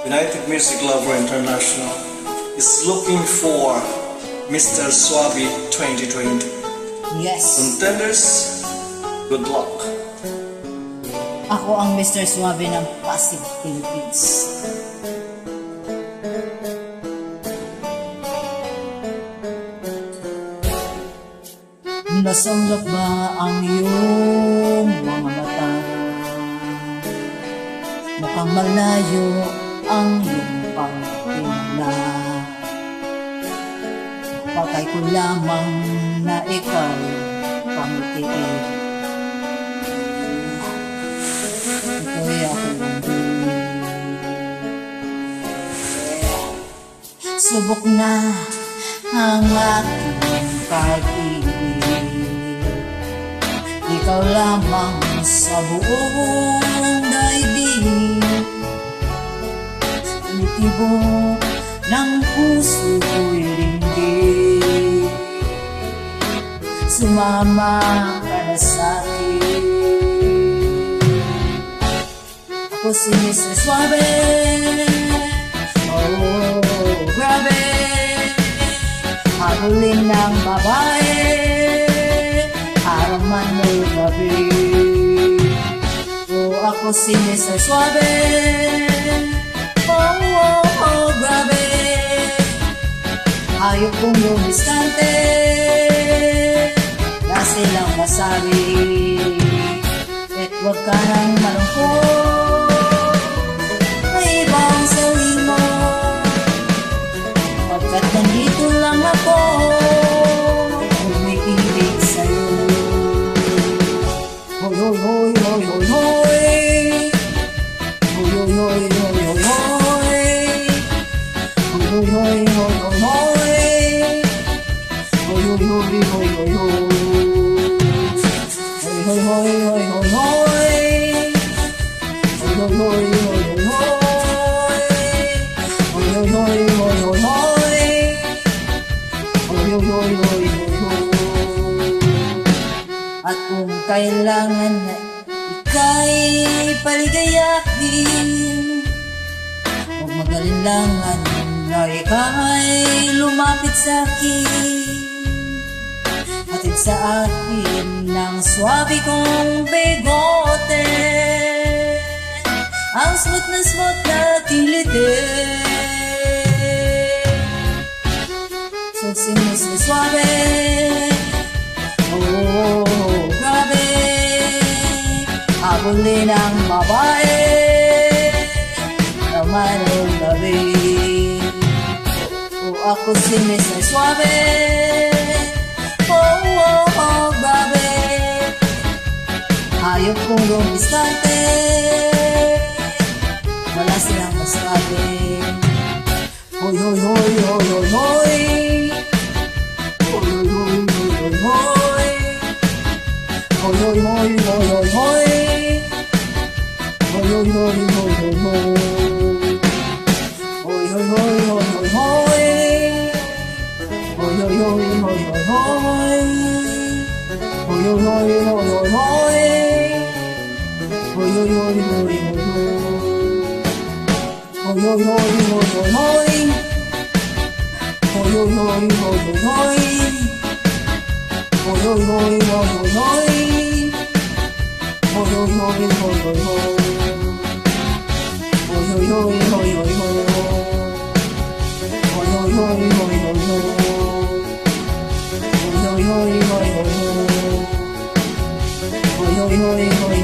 United Music Lover International is looking for Mr. Suave 2020. Yes. Contenders, good luck. Ako ang Mr. Suave ng Pasig, Philippines. Nasanggap ba ang iyong mga mata? Mukhang malayo ang iyong pagtingla. Patay ko lamang na ikaw pangitiid. Ito'y akong subok na ang aking pag-ibig. Ikaw lamang sa buong daigdig. Titibo ng puso ko'y linggig. Sumama ka na sa'kin. Ako si Mr. Suave. Oh, grabe. Habulin ng babae, araw man o gabi. Oh, ako si Mr. Suave. Oh, oh, oh, grabe. Ayaw kong lumiskante na silang masabi. At huwag ka nang malungkot, may ibang sawi mo. Pagkat nandito lang ako, umikilig sa'yo. Hoy, hoy, hoy, hoy, hoy, hoy. Hoy, hoy, hoy, hoy, hoy, hoy. Hoy, hoy, hoy, hoy, hoy, hoy. Hoy, hoy, hoy, hoy, hoy, hoy. Hoy, hoy, hoy, hoy, hoy, hoy. Hoy, hoy, hoy, hoy, hoy, hoy. Hoy, hoy, hoy, hoy, hoy, hoy. Hoy, hoy, hoy, hoy, hoy, hoy. At kung kailangan na ika'y paligayahin, huwag magalinlangan na ika'y lumapit sa'kin. Hatid sa akin ng suabe kong bigote, ang smooth na kilite. So si Mr. Suave, oh, grabe. Habulin ang babae, naman ang gabi. Oh, ako si Mr. Suave. Oh, oh, oh, grabe. Ayaw kong lumiskante, wala silang masabi. Hoy, hoy, hoy, hoy, hoy, hoy. Hoy, hoy, hoy, hoy, hoy, hoy. Hoy, hoy, hoy, hoy, hoy, hoy. Hoy, hoy, hoy, hoy, hoy, hoy. Hoy, hoy, hoy, hoy, hoy, hoy. Hoy, hoy, hoy, hoy, hoy, hoy. Hoy, hoy, hoy, hoy, hoy, hoy. Hoy, hoy, hoy, hoy, hoy, hoy. Hoy, hoy, hoy, hoy, hoy, hoy. Hoy, hoy, hoy, hoy, hoy, hoy. Hoy, hoy, hoy, hoy, hoy, hoy. Hoy, hoy, hoy, hoy, hoy, hoy. Hoy, hoy, hoy, hoy, hoy, hoy. Hoy, hoy, hoy, hoy, hoy, hoy. Hoy, hoy, hoy, hoy, hoy, hoy. Hoy, hoy, hoy, hoy.